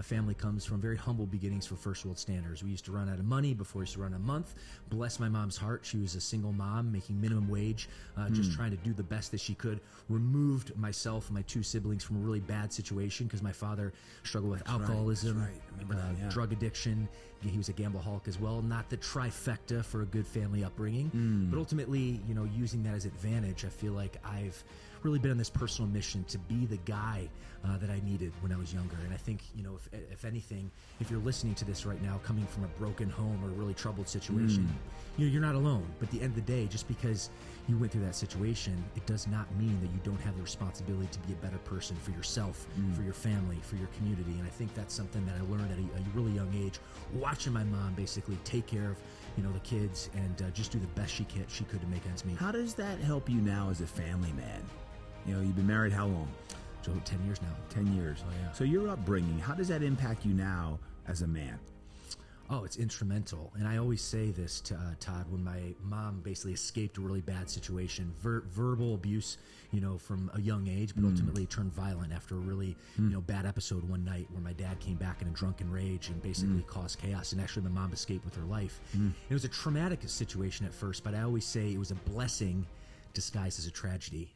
My family comes from very humble beginnings for first world standards. We used to run out of money before we used to run a month. Bless my mom's heart. She was a single mom making minimum wage, just trying to do the best that she could. Removed myself and my two siblings from a really bad situation because my father struggled with alcoholism, drug addiction. He was a gambleaholic as well. Not the trifecta for a good family upbringing, but ultimately, using that as advantage, I feel like I've really been on this personal mission to be the guy that I needed when I was younger. And I think, if anything, if you're listening to this right now, coming from a broken home or a really troubled situation, you're not alone. But at the end of the day, just because you went through that situation, it does not mean that you don't have the responsibility to be a better person for yourself, for your family, for your community. And I think that's something that I learned at a really young age, watching my mom basically take care of the kids and just do the best she could to make ends meet. How does that help you now as a family man? You've been married how long? So 10 years now. 10 years. Oh, yeah. So your upbringing, how does that impact you now as a man? Oh, it's instrumental. And I always say this to Todd, when my mom basically escaped a really bad situation, verbal abuse, from a young age, but ultimately turned violent after a really, bad episode one night where my dad came back in a drunken rage and basically caused chaos. And actually my mom escaped with her life. It was a traumatic situation at first, but I always say it was a blessing disguised as a tragedy.